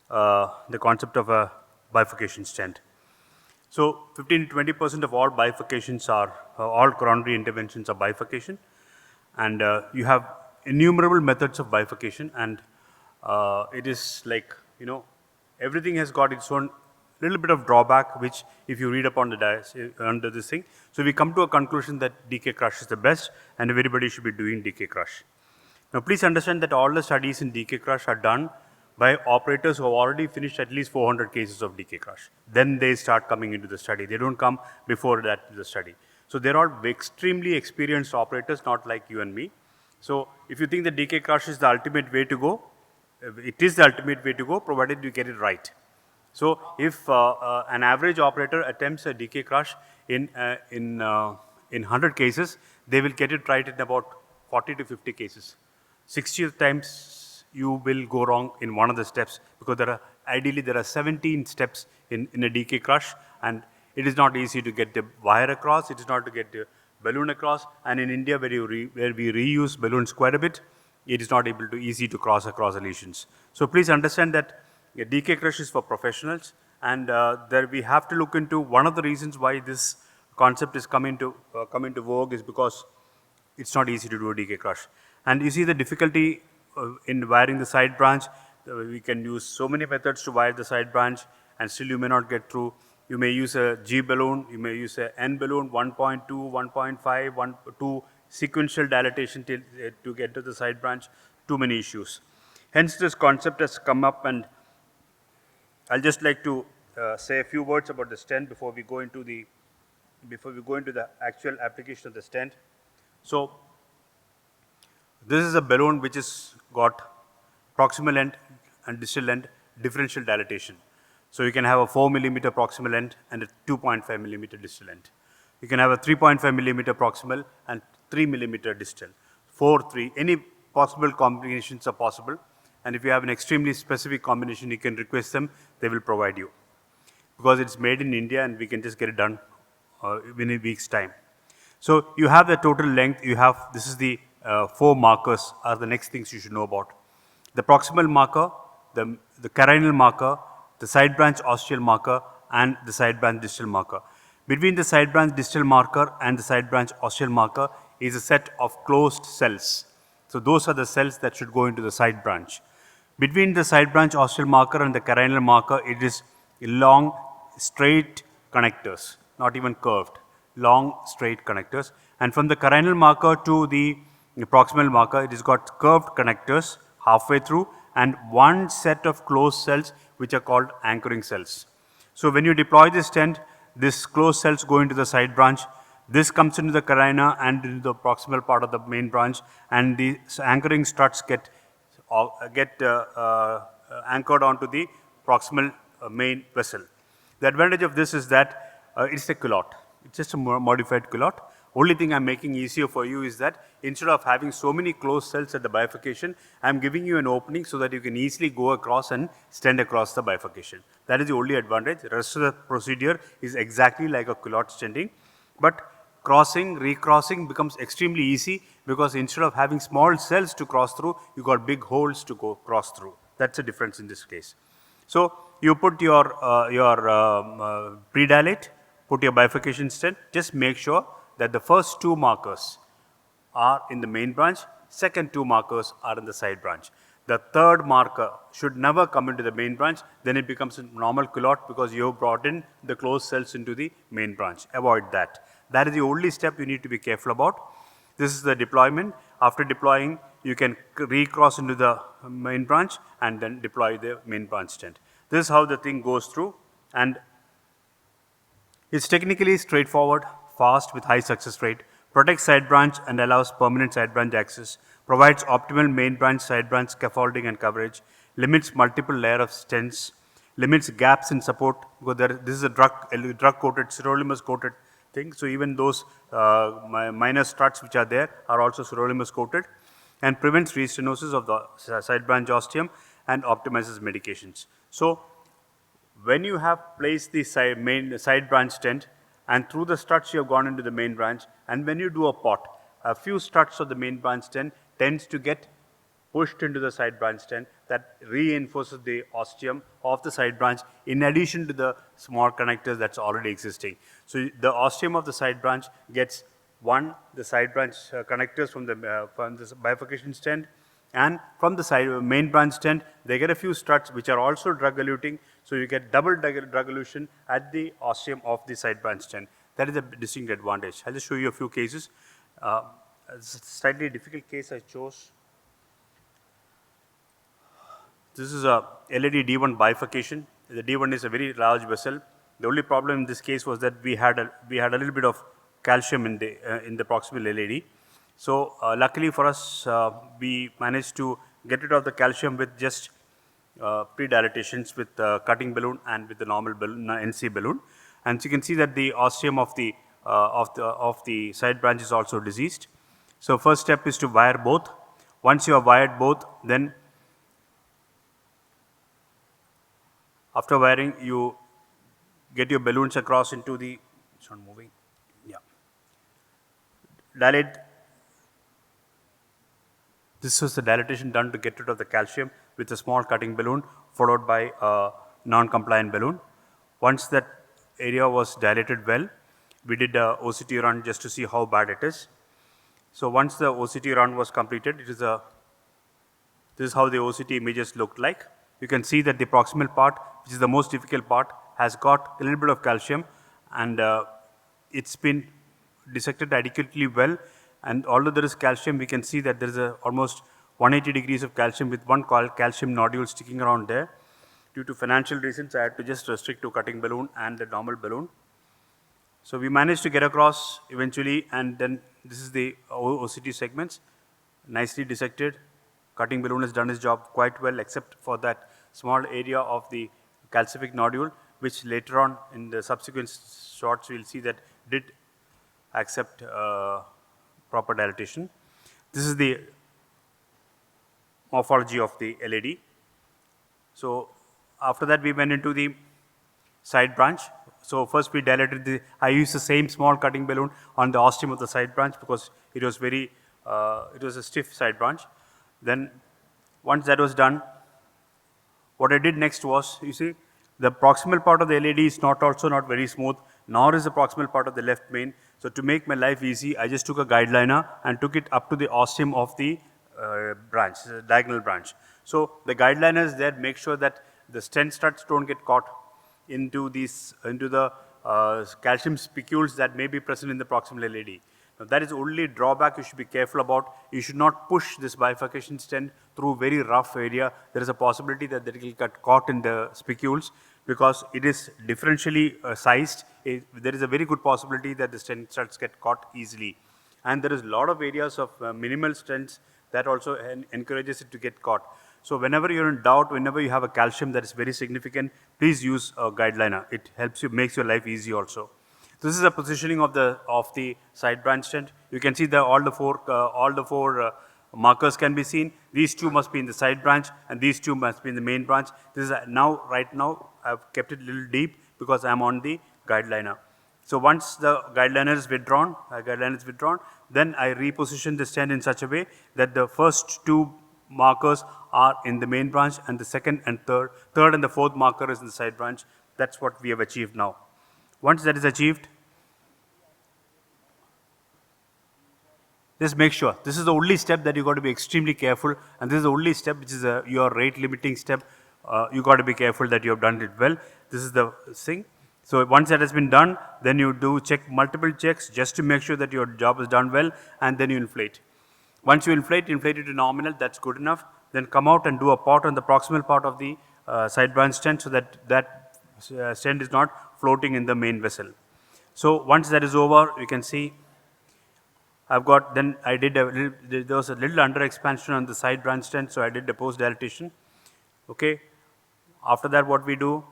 the concept of a bifurcation stent. So 15 to 20% of all bifurcations are, all coronary interventions are bifurcation. And you have innumerable methods of bifurcation, and it is like, everything has got its own little bit of drawback, which if you read upon the under this thing. So we come to a conclusion that DK crush is the best, and everybody should be doing DK crush. Now please understand that all the studies in DK crush are done by operators who have already finished at least 400 cases of DK crush. Then they start coming into the study. They don't come before that to the study. So they're all extremely experienced operators, not like you and me. So if you think that DK crush is the ultimate way to go, it is the ultimate way to go, provided you get it right. So if an average operator attempts a DK crush in 100 cases, they will get it right in about 40 to 50 cases. 60 times you will go wrong in one of the steps, because ideally there are 17 steps in a DK crush, and it is not easy to get the wire across, it is not to get the balloon across, and in India where we reuse balloons quite a bit, it is not easy to cross across the lesions. So please understand that DK crush is for professionals, and there we have to look into one of the reasons why this concept is come into vogue is because it's not easy to do a DK crush. And you see the difficulty in wiring the side branch. We can use so many methods to wire the side branch, and still you may not get through. You may use a G balloon, you may use a N balloon, 1.2, 1.5, 2 sequential dilatation to get to the side branch. Too many issues. Hence this concept has come up, and I'll just like to say a few words about the stent before we go into the actual application of the stent. So this is a balloon which has got proximal end and distal end differential dilatation. So you can have a 4 millimeter proximal end and a 2.5 millimeter distal end. You can have a 3.5 millimeter proximal and 3 millimeter distal. 4, 3, any possible combinations are possible. And if you have an extremely specific combination, you can request them, they will provide you. Because it's made in India and we can just get it done within a week's time. So you have the total length, this is the 4 markers are the next things you should know about. The proximal marker, the carinal marker, the side branch ostial marker, and the side branch distal marker. Between the side branch distal marker and the side branch ostial marker is a set of closed cells. So those are the cells that should go into the side branch. Between the side branch ostial marker and the carinal marker, it is long, straight connectors, not even curved, long, straight connectors. And from the carinal marker to the proximal marker, it has got curved connectors halfway through and one set of closed cells which are called anchoring cells. So when you deploy this stent, this closed cells go into the side branch. This comes into the carina and into the proximal part of the main branch, and the anchoring struts get anchored onto the proximal main vessel. The advantage of this is that it's a culotte. It's just a modified culotte. Only thing I'm making easier for you is that instead of having so many closed cells at the bifurcation, I'm giving you an opening so that you can easily go across and stent across the bifurcation. That is the only advantage. The rest of the procedure is exactly like a culotte stenting, but crossing, recrossing becomes extremely easy because instead of having small cells to cross through, you got big holes to go cross through. That's the difference in this case. So you put your predilate, put your bifurcation stent, just make sure that the first 2 markers are in the main branch, second 2 markers are in the side branch. The third marker should never come into the main branch, then it becomes a normal culotte because you have brought in the closed cells into the main branch. Avoid that. That is the only step you need to be careful about. This is the deployment. After deploying, you can recross into the main branch and then deploy the main branch stent. This is how the thing goes through, and it's technically straightforward, fast with high success rate, protects side branch and allows permanent side branch access, provides optimal main branch side branch scaffolding and coverage, limits multiple layer of stents, limits gaps in support, because this is a drug coated, sirolimus coated thing. So even those minor struts which are there are also sirolimus coated, and prevents restenosis of the side branch ostium and optimizes medications. So when you have placed the side branch stent and through the struts you have gone into the main branch, and when you do a pot, a few struts of the main branch stent tends to get pushed into the side branch stent. that reinforces the ostium of the side branch in addition to the small connectors that's already existing. So the ostium of the side branch gets the side branch connectors from this bifurcation stent, and from the side main branch stent, they get a few struts which are also drug-eluting, so you get double drug-elution at the ostium of the side branch stent. That is a distinct advantage. I'll just show you a few cases. It's a slightly difficult case I chose. This is a LAD D1 bifurcation. The D1 is a very large vessel. The only problem in this case was that we had a little bit of calcium in the proximal LAD. So luckily for us, we managed to get rid of the calcium with just pre-dilatations with cutting balloon and with the normal balloon, NC balloon. And so you can see that the ostium of the side branch is also diseased. So first step is to wire both. Once you have wired both, then after wiring, you get your balloons across into the, it's not moving, yeah. Dilate. This was the dilatation done to get rid of the calcium with a small cutting balloon followed by a non-compliant balloon. Once that area was dilated well, we did a OCT run just to see how bad it is. So once the OCT run was completed, this is how the OCT images looked like. You can see that the proximal part, which is the most difficult part, has got a little bit of calcium, and it's been dissected adequately well. And although there is calcium, we can see that there is almost 180 degrees of calcium with one calcium nodule sticking around there. Due to financial reasons, I had to just restrict to cutting balloon and the normal balloon. So we managed to get across eventually, and then this is the OCT segments, nicely dissected. Cutting balloon has done its job quite well, except for that small area of the calcific nodule, which later on in the subsequent shots we'll see that did accept proper dilatation. This is the morphology of the LAD. So after that we went into the side branch. So first we dilated I used the same small cutting balloon on the ostium of the side branch because it was it was a stiff side branch. Then once that was done, what I did next was, you see, the proximal part of the LAD is also not very smooth, nor is the proximal part of the left main. So to make my life easy, I just took a guide liner and took it up to the ostium of the branch, the diagonal branch. So the guide liners there make sure that the stent struts don't get caught into the calcium spicules that may be present in the proximal LAD. Now that is only drawback you should be careful about. You should not push this bifurcation stent through very rough area. There is a possibility that it will get caught in the spicules because it is differentially sized. There is a very good possibility that the stent struts get caught easily. And there is a lot of areas of minimal stents that also encourages it to get caught. So whenever you're in doubt, whenever you have a calcium that is very significant, please use a guide liner. It helps you, makes your life easy also. This is a positioning of the side branch stent. You can see all the four markers can be seen. These two must be in the side branch, and these two must be in the main branch. This is right now I've kept it a little deep because I'm on the guide liner. So once the guide liner is withdrawn, then I reposition the stent in such a way that the first two markers are in the main branch, and the second and third and the fourth marker is in the side branch. That's what we have achieved now. Once that is achieved, just make sure. This is the only step that you got to be extremely careful, and this is the only step which is your rate limiting step. You got to be careful that you have done it well. This is the thing. So once that has been done, then you do multiple checks just to make sure that your job is done well, and then you inflate. Once you inflate it to nominal, that's good enough. Then come out and do a pot on the proximal part of the side branch stent so that stent is not floating in the main vessel. So once that is over, you can see there was a little under expansion on the side branch stent, so I did the post dilatation. Okay. After that, what we do,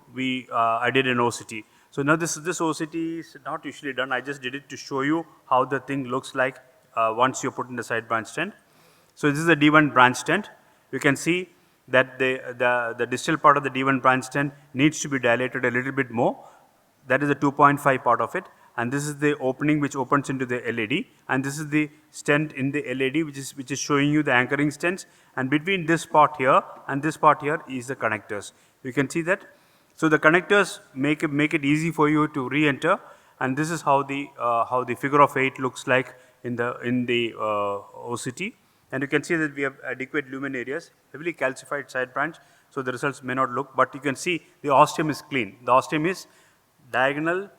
I did an OCT. So now this OCT is not usually done. I just did it to show you how the thing looks like once you put in the side branch stent. So this is the D1 branch stent. You can see that the distal part of the D1 branch stent needs to be dilated a little bit more. That is the 2.5 part of it. and this is the opening which opens into the LED, and this is the stent in the LED which is showing you the anchoring stents, and between this part here and this part here is the connectors. You can see that. So the connectors make it easy for you to re-enter, and this is how the figure of 8 looks like in the OCT. And you can see that we have adequate lumen areas, heavily calcified side branch, so the results may not look, but you can see the ostium is clean. The ostium is diagonal.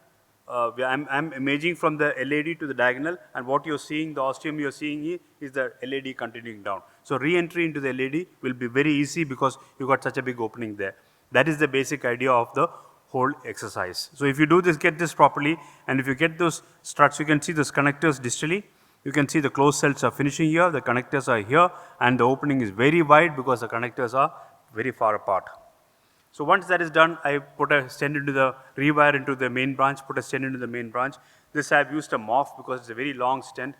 I'm imaging from the LED to the diagonal, and what you're seeing, the ostium you're seeing is the LED continuing down. So re-entry into the LED will be very easy because you got such a big opening there. That is the basic idea of the whole exercise. So if you do this, get this properly, and if you get those struts, you can see those connectors distally. You can see the closed cells are finishing here, the connectors are here, and the opening is very wide because the connectors are very far apart. So once that is done, I put a stent into the rewire into the main branch, put a stent into the main branch. This I have used a MOF because it's a very long stent.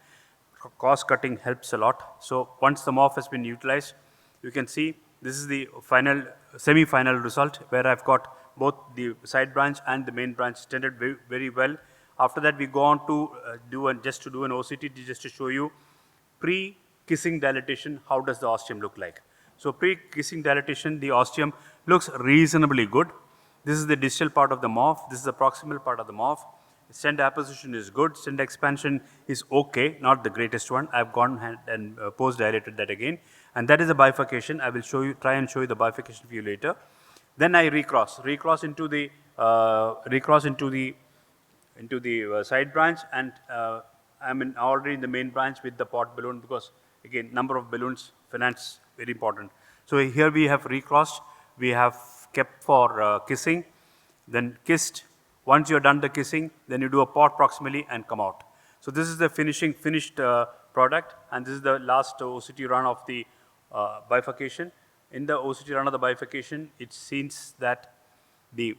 Cost cutting helps a lot. So once the MOF has been utilized, you can see this is the final, semi-final result where I've got both the side branch and the main branch stented very, very well. After that, we go on to do an OCT just to show you pre-kissing dilatation, how does the ostium look like. So pre-kissing dilatation, the ostium looks reasonably good. This is the distal part of the MOF. This is the proximal part of the MOF. Stent apposition is good. Stent expansion is okay, not the greatest one. I've gone ahead and post-dilated that again. And that is the bifurcation. I will show you, try and show you the bifurcation for you later. Then I recross into the side branch, and I'm already in the main branch with the pot balloon because again, number of balloons, finance, very important. So here we have recrossed. We have kept for kissing, then kissed. Once you're done the kissing, then you do a pot proximally and come out. So this is the finished product, and this is the last OCT run of the bifurcation. In the OCT run of the bifurcation, it seems that the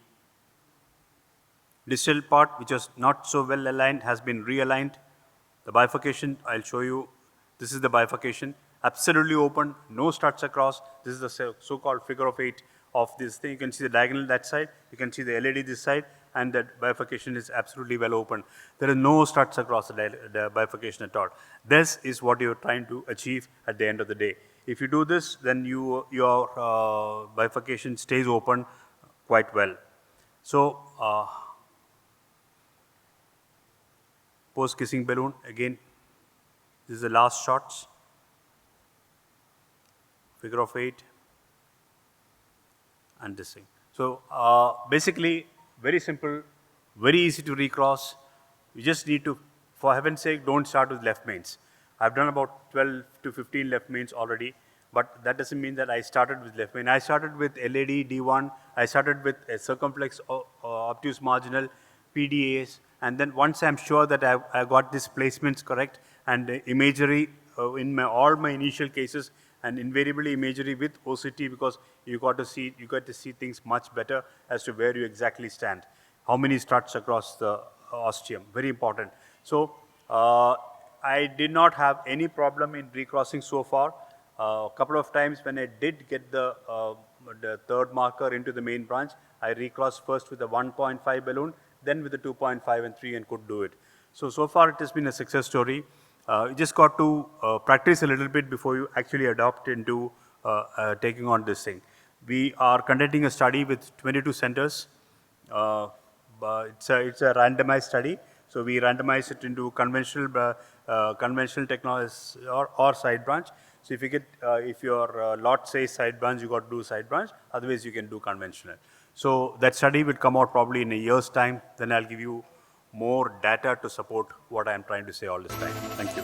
distal part, which was not so well aligned, has been realigned. The bifurcation, I'll show you. This is the bifurcation, absolutely open, no struts across. This is the so-called figure of 8 of this thing. You can see the diagonal that side, you can see the LED this side, and that bifurcation is absolutely well open. There are no struts across the bifurcation at all. This is what you're trying to achieve at the end of the day. If you do this, then your bifurcation stays open quite well. So, post-kissing balloon, again, this is the last shots, figure of 8, and this thing. So, basically, very simple, very easy to recross. You just need to, for heaven's sake, don't start with left mains. I've done about 12 to 15 left mains already, but that doesn't mean that I started with left main. I started with LED D1, I started with a circumflex obtuse marginal, PDAs, and then once I'm sure that I got these placements correct and imagery in all my initial cases, and invariably imagery with OCT because you got to see things much better as to where you exactly stand. How many struts across the ostium, very important. So I did not have any problem in recrossing so far. A couple of times when I did get the third marker into the main branch, I recrossed first with the 1.5 balloon, then with the 2.5 and 3 and could do it. So far it has been a success story. You just got to practice a little bit before you actually adopt into taking on this thing. We are conducting a study with 22 centers. It's a randomized study. So we randomize it into conventional technologies or side branch. So if your lot says side branch, you got to do side branch. Otherwise, you can do conventional. So that study will come out probably in a year's time. Then I'll give you more data to support what I'm trying to say all this time. Thank you.